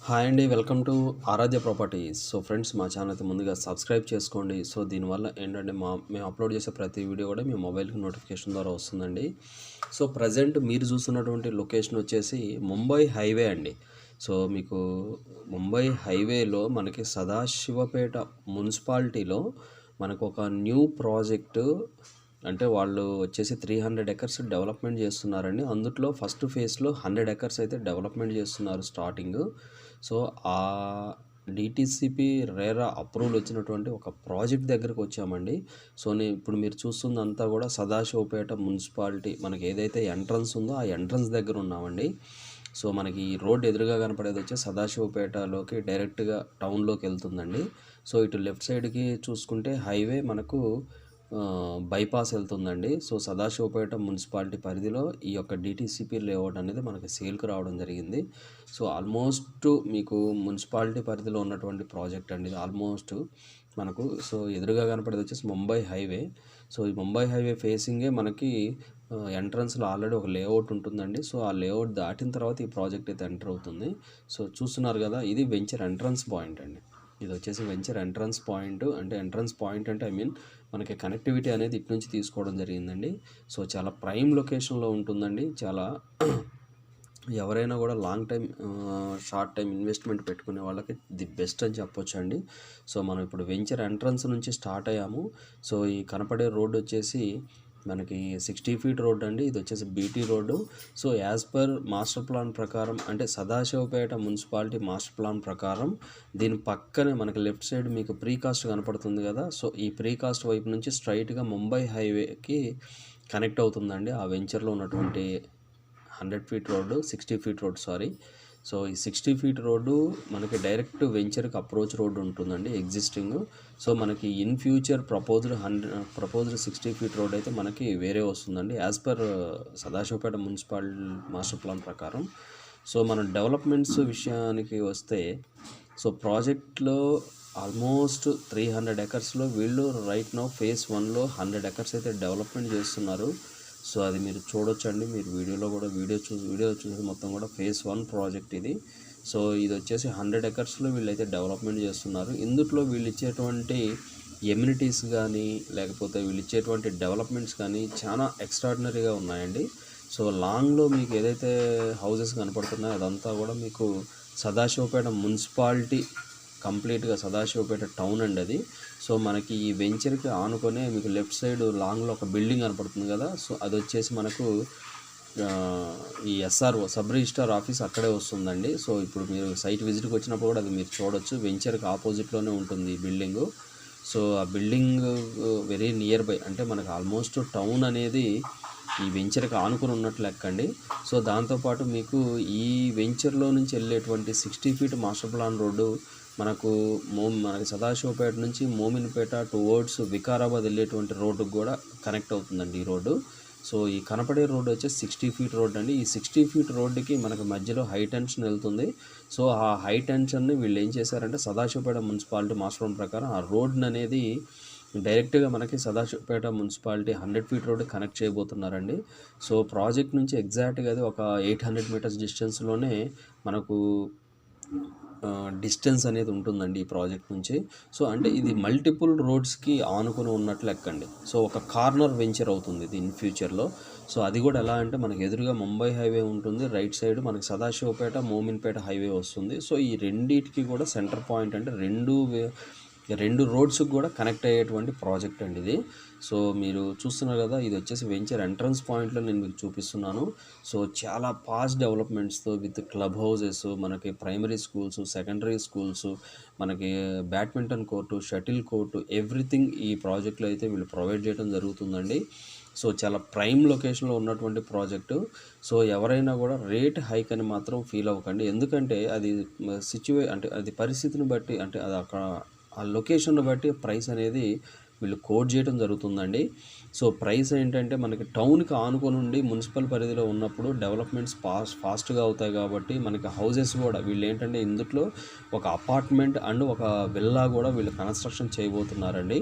Hi అండి, welcome to Aaradhya properties. So friends, మా channel అయితే ముందుగా సబ్స్క్రైబ్ చేసుకోండి. సో దీనివల్ల ఏంటంటే మేము అప్లోడ్ చేసే ప్రతి వీడియో కూడా మీ మొబైల్కి నోటిఫికేషన్ ద్వారా వస్తుందండి. సో ప్రజెంట్ మీరు చూస్తున్నటువంటి లొకేషన్ వచ్చేసి ముంబై హైవే అండి. సో మీకు ముంబై హైవేలో మనకి సదాశివపేట మున్సిపాలిటీలో మనకు ఒక న్యూ ప్రాజెక్టు, అంటే వాళ్ళు వచ్చేసి 300 ఎకర్స్ డెవలప్మెంట్ చేస్తున్నారండి. అందుట్లో ఫస్ట్ ఫేజ్లో 100 ఎకర్స్ అయితే డెవలప్మెంట్ చేస్తున్నారు స్టార్టింగ్. సో ఆ డిటిసిపి రేరా అప్రూవల్ వచ్చినటువంటి ఒక ప్రాజెక్ట్ దగ్గరకు వచ్చామండి. సో ఇప్పుడు మీరు చూస్తుందంతా కూడా సదాశివపేట మున్సిపాలిటీ, మనకి ఏదైతే ఎంట్రన్స్ ఉందో ఆ ఎంట్రన్స్ దగ్గర ఉన్నామండి. సో మనకి ఈ రోడ్ ఎదురుగా కనపడేది వచ్చి సదాశివపేటలోకి డైరెక్ట్గా టౌన్లోకి వెళ్తుందండి. సో ఇటు లెఫ్ట్ సైడ్కి చూసుకుంటే హైవే మనకు బైపాస్ వెళ్తుందండి. సో సదాశివపేట మున్సిపాలిటీ పరిధిలో ఈ యొక్క డిటిసిపి లేఅవుట్ అనేది మనకి సేల్కి రావడం జరిగింది. సో ఆల్మోస్ట్ మీకు మున్సిపాలిటీ పరిధిలో ఉన్నటువంటి ప్రాజెక్ట్ అండి ఆల్మోస్ట్ మనకు. సో ఎదురుగా కనపడేది వచ్చేసి ముంబై హైవే. సో ఈ ముంబై హైవే ఫేసింగే మనకి ఎంట్రన్స్లో ఆల్రెడీ ఒక లేఅవుట్ ఉంటుందండి. సో ఆ లేఅవుట్ దాటిన తర్వాత ఈ ప్రాజెక్ట్ అయితే ఎంటర్ అవుతుంది. సో చూస్తున్నారు కదా, ఇది వెంచర్ ఎంట్రన్స్ పాయింట్ అండి. ఇది వచ్చేసి వెంచర్ ఎంట్రన్స్ పాయింట్. అంటే ఎంట్రన్స్ పాయింట్ అంటే ఐ మీన్ మనకి కనెక్టివిటీ అనేది ఇటు నుంచి తీసుకోవడం జరిగిందండి. సో చాలా ప్రైమ్ లొకేషన్లో ఉంటుందండి. చాలా ఎవరైనా కూడా long time short time investment పెట్టుకునే వాళ్ళకి ది బెస్ట్ అని చెప్పొచ్చు అండి. సో మనం ఇప్పుడు వెంచర్ ఎంట్రన్స్ నుంచి స్టార్ట్ అయ్యాము. సో ఈ కనపడే రోడ్ వచ్చేసి మనకి 60 ఫీట్ రోడ్ అండి. ఇది వచ్చేసి BT road. So as per master plan ప్రకారం, అంటే సదాశివపేట మున్సిపాలిటీ మాస్టర్ ప్లాన్ ప్రకారం దీని పక్కనే మనకి లెఫ్ట్ సైడ్ మీకు ప్రీకాస్ట్ కనపడుతుంది కదా. సో ఈ ప్రీకాస్ట్ వైపు నుంచి స్ట్రైట్గా ముంబై హైవేకి కనెక్ట్ అవుతుందండి ఆ వెంచర్లో ఉన్నటువంటి 100 feet road, 60 feet road sorry. So ఈ 60 ఫీట్ రోడ్డు మనకి డైరెక్ట్ వెంచర్కి అప్రోచ్ రోడ్డు ఉంటుందండి ఎగ్జిస్టింగ్. సో మనకి in future proposed 60 feet road అయితే మనకి వేరే వస్తుందండి as per Sadashivpet municipality master plan ప్రకారం. సో మన డెవలప్మెంట్స్ విషయానికి వస్తే, సో ప్రాజెక్ట్లో ఆల్మోస్ట్ 300 ఎకర్స్లో వీళ్ళు రైట్ నౌ ఫేజ్ 1లో 100 ఎకర్స్ అయితే డెవలప్మెంట్ చేస్తున్నారు. సో అది మీరు చూడొచ్చండి. మీరు వీడియోలో కూడా వీడియో చూసి మొత్తం కూడా ఫేజ్ 1 ప్రాజెక్ట్ ఇది. సో ఇది వచ్చేసి 100 ఎకర్స్లో వీళ్ళైతే డెవలప్మెంట్ చేస్తున్నారు. ఇందులో వీళ్ళు ఇచ్చేటువంటి ఎమ్యూనిటీస్ కానీ లేకపోతే వీళ్ళు ఇచ్చేటువంటి డెవలప్మెంట్స్ కానీ చాలా ఎక్స్ట్రాడినరీగా ఉన్నాయండి. సో లాంగ్లో మీకు ఏదైతే హౌసెస్ కనపడుతున్నాయో అదంతా కూడా మీకు సదాశివపేట మున్సిపాలిటీ, కంప్లీట్గా సదాశివపేట టౌన్ అండి అది. సో మనకి ఈ వెంచర్కి ఆనుకొనే మీకు లెఫ్ట్ సైడ్ లాంగ్లో ఒక బిల్డింగ్ కనపడుతుంది కదా. సో అది వచ్చేసి మనకు ఈ ఎస్ఆర్ఓ సబ్ రిజిస్టార్ ఆఫీస్ అక్కడే వస్తుందండి. సో ఇప్పుడు మీరు సైట్ విజిట్కి వచ్చినప్పుడు కూడా అది మీరు చూడొచ్చు. వెంచర్కి ఆపోజిట్లోనే ఉంటుంది ఈ బిల్డింగు. సో ఆ బిల్డింగ్ వెరీ నియర్ బై, అంటే మనకు ఆల్మోస్ట్ టౌన్ అనేది ఈ వెంచర్కి ఆనుకుని ఉన్నట్లు లెక్కండి. సో దాంతోపాటు మీకు ఈ వెంచర్లో నుంచి వెళ్ళేటువంటి 60 ఫీట్ మాస్టర్ ప్లాన్ రోడ్డు మనకు మనకి సదాశివపేట నుంచి మోమిన్పేట టువర్డ్స్ వికారాబాద్ వెళ్ళేటువంటి రోడ్డుకు కూడా కనెక్ట్ అవుతుందండి ఈ రోడ్డు. సో ఈ కనపడే రోడ్డు వచ్చేసి 60 ఫీట్ రోడ్ అండి. ఈ 60 ఫీట్ రోడ్డుకి మనకు మధ్యలో హై టెన్షన్ వెళ్తుంది. సో ఆ హై టెన్షన్ని వీళ్ళు ఏం చేశారంటే సదాశివపేట మున్సిపాలిటీ మాస్టర్ ప్లాన్ ప్రకారం ఆ రోడ్ని అనేది డైరెక్ట్గా మనకి Sadasivpet municipality 100 feet road connect చేయబోతున్నారండి. సో ప్రాజెక్ట్ నుంచి ఎగ్జాక్ట్గా అది ఒక 800 మీటర్స్ డిస్టెన్స్లోనే మనకు డిస్టెన్స్ అనేది ఉంటుందండి ఈ ప్రాజెక్ట్ నుంచి. సో అంటే ఇది మల్టిపుల్ రోడ్స్కి ఆనుకొని ఉన్నట్లు లెక్కండి. సో ఒక కార్నర్ వెంచర్ అవుతుంది ఇది ఇన్ ఫ్యూచర్లో. సో అది కూడా ఎలా అంటే మనకి ఎదురుగా ముంబై హైవే ఉంటుంది, రైట్ సైడ్ మనకి సదాశివపేట మోమిన్పేట హైవే వస్తుంది. సో ఈ రెండింటికి కూడా సెంటర్ పాయింట్, అంటే రెండు రోడ్స్కి కూడా కనెక్ట్ అయ్యేటువంటి ప్రాజెక్ట్ అండి ఇది. సో మీరు చూస్తున్నారు కదా, ఇది వచ్చేసి వెంచర్ ఎంట్రన్స్ పాయింట్లో నేను మీకు చూపిస్తున్నాను. సో చాలా పాస్ట్ డెవలప్మెంట్స్తో విత్ క్లబ్ హౌసెస్, మనకి ప్రైమరీ స్కూల్స్, సెకండరీ స్కూల్స్, మనకి badminton court, shuttle court, everything ఈ ప్రాజెక్ట్లో అయితే వీళ్ళు ప్రొవైడ్ చేయడం జరుగుతుందండి. సో చాలా ప్రైమ్ లొకేషన్లో ఉన్నటువంటి ప్రాజెక్టు. సో ఎవరైనా కూడా రేట్ హైక్ అని మాత్రం ఫీల్ అవ్వకండి. ఎందుకంటే అది అంటే అది పరిస్థితిని బట్టి, అంటే అది అక్కడ ఆ లొకేషన్ బట్టి ప్రైస్ అనేది వీళ్ళు కోట్ చేయడం జరుగుతుందండి. సో ప్రైస్ ఏంటంటే మనకి టౌన్కి ఆనుకొని ఉండి మున్సిపల్ పరిధిలో ఉన్నప్పుడు డెవలప్మెంట్స్ ఫాస్ట్గా అవుతాయి కాబట్టి మనకి హౌసెస్ కూడా వీళ్ళు ఏంటంటే ఇందులో ఒక అపార్ట్మెంట్ అండ్ ఒక విల్లా కూడా వీళ్ళు కన్స్ట్రక్షన్ చేయబోతున్నారండి.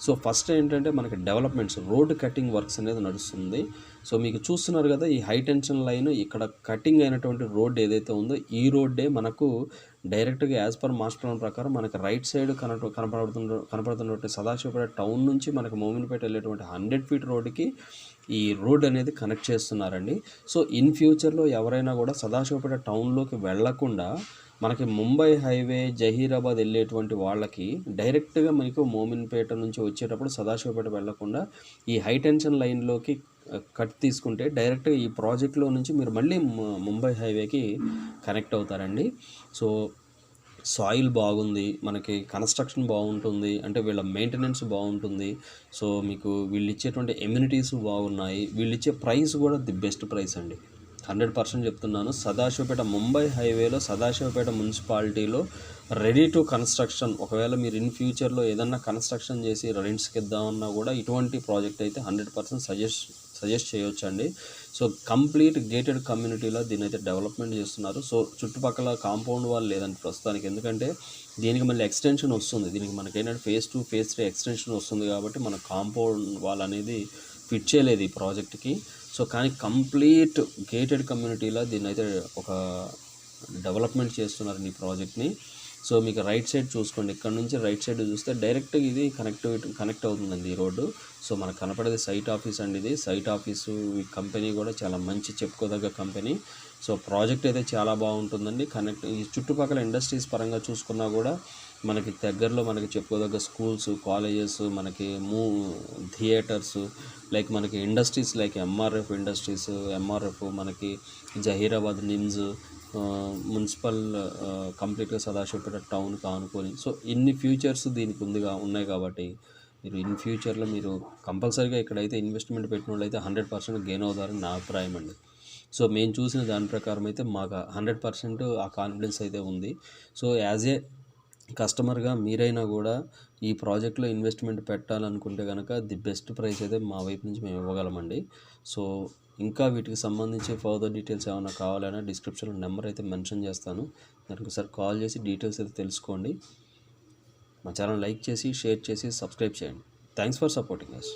సో ఫస్ట్ ఏంటంటే మనకి డెవలప్మెంట్స్ రోడ్ కటింగ్ వర్క్స్ అనేది నడుస్తుంది. సో మీకు చూస్తున్నారు కదా, ఈ హై టెన్షన్ లైన్ ఇక్కడ కటింగ్ అయినటువంటి రోడ్ ఏదైతే ఉందో ఈ రోడ్డే మనకు డైరెక్ట్గా యాజ్ పర్ మాస్టర్ ప్లాన్ ప్రకారం మనకి రైట్ సైడ్ కనపడుతున్నటువంటి సదాశివపేట టౌన్ నుంచి మనకి మోమిన్పేట వెళ్ళేటువంటి 100 ఫీట్ రోడ్డుకి ఈ రోడ్ అనేది కనెక్ట్ చేస్తున్నారండి. సో ఇన్ ఫ్యూచర్లో ఎవరైనా కూడా సదాశివపేట టౌన్లోకి వెళ్లకుండా మనకి ముంబై హైవే జహీరాబాద్ వెళ్ళేటువంటి వాళ్ళకి డైరెక్ట్గా మనకు మోమిన్పేట నుంచి వచ్చేటప్పుడు సదాశివపేట వెళ్లకుండా ఈ హై టెన్షన్ లైన్లోకి కట్ తీసుకుంటే డైరెక్ట్గా ఈ ప్రాజెక్ట్లో నుంచి మీరు మళ్ళీ ముంబై హైవేకి కనెక్ట్ అవుతారండి. సో సాయిల్ బాగుంది, మనకి కన్స్ట్రక్షన్ బాగుంటుంది, అంటే వీళ్ళ మెయింటెనెన్స్ బాగుంటుంది. సో మీకు వీళ్ళు ఇచ్చేటువంటి ఎమ్యూనిటీస్ బాగున్నాయి, వీళ్ళు ఇచ్చే ప్రైస్ కూడా ది బెస్ట్ ప్రైస్ అండి. 100% చెప్తున్నాను. సదాశివపేట ముంబై హైవేలో సదాశివపేట మున్సిపాలిటీలో రెడీ టు కన్స్ట్రక్షన్. ఒకవేళ మీరు ఇన్ ఫ్యూచర్లో ఏదన్నా కన్స్ట్రక్షన్ చేసి రెంట్స్కి ఇద్దామన్నా కూడా ఇటువంటి ప్రాజెక్ట్ అయితే 100% సజెస్ట్ చేయొచ్చండి. సో కంప్లీట్ గేటెడ్ కమ్యూనిటీలో దీని అయితే డెవలప్మెంట్ చేస్తున్నారు. సో చుట్టుపక్కల కాంపౌండ్ వాళ్ళు లేదండి ప్రస్తుతానికి, ఎందుకంటే దీనికి మళ్ళీ ఎక్స్టెన్షన్ వస్తుంది. దీనికి మనకి ఏంటంటే phase 2 phase 3 ఎక్స్టెన్షన్ వస్తుంది కాబట్టి మన కాంపౌండ్ వాల్ అనేది ఫిట్ చేయలేదు ఈ ప్రాజెక్ట్కి. సో కానీ కంప్లీట్ గేటెడ్ కమ్యూనిటీలో దీన్ని అయితే ఒక డెవలప్మెంట్ చేస్తున్నారు ఈ ప్రాజెక్ట్ని. సో మీకు రైట్ సైడ్ చూసుకోండి, ఇక్కడ నుంచి రైట్ సైడ్ చూస్తే డైరెక్ట్గా ఇది కనెక్ట్ అవుతుందండి ఈ రోడ్డు. సో మనకు కనపడేది సైట్ ఆఫీస్ అండి. ఇది సైట్ ఆఫీసు. ఈ కంపెనీ కూడా చాలా మంచి చెప్పుకోదగ్గ కంపెనీ. సో ప్రాజెక్ట్ అయితే చాలా బాగుంటుందండి. ఈ చుట్టుపక్కల ఇండస్ట్రీస్ పరంగా చూసుకున్నా కూడా మనకి దగ్గరలో మనకి చెప్పుకోదగ్గ స్కూల్స్, కాలేజెస్, మనకి థియేటర్స్, లైక్ మనకి ఇండస్ట్రీస్ లైక్ ఎంఆర్ఎఫ్ ఇండస్ట్రీస్, మనకి జహీరాబాద్ నిమ్స్, మున్సిపల్ కంప్లీట్గా సదాశివపేట టౌన్కి ఆనుకొని. సో ఇన్ని ఫ్యూచర్స్ దీనికి ఉన్నాయి కాబట్టి మీరు ఇన్ ఫ్యూచర్లో మీరు కంపల్సరీగా ఇక్కడైతే ఇన్వెస్ట్మెంట్ పెట్టిన వాళ్ళు అయితే 100% గెయిన్ అవుతారని నా అభిప్రాయం అండి. సో మేము చూసిన దాని ప్రకారం అయితే మాకు 100% ఆ కాన్ఫిడెన్స్ అయితే ఉంది. సో యాజ్ ఏ కస్టమర్గా మీరైనా కూడా ఈ ప్రాజెక్ట్లో ఇన్వెస్ట్మెంట్ పెట్టాలనుకుంటే కనుక ది బెస్ట్ ప్రైస్ అయితే మా వైపు నుంచి మేము ఇవ్వగలమండి. సో ఇంకా వీటికి సంబంధించి ఫర్దర్ డీటెయిల్స్ ఏమైనా కావాలన్నా డిస్క్రిప్షన్లో నెంబర్ అయితే మెన్షన్ చేస్తాను, దానికి ఒకసారి కాల్ చేసి డీటెయిల్స్ అయితే తెలుసుకోండి. మా ఛానల్ లైక్ చేసి, షేర్ చేసి, సబ్స్క్రైబ్ చేయండి. Thanks for supporting us.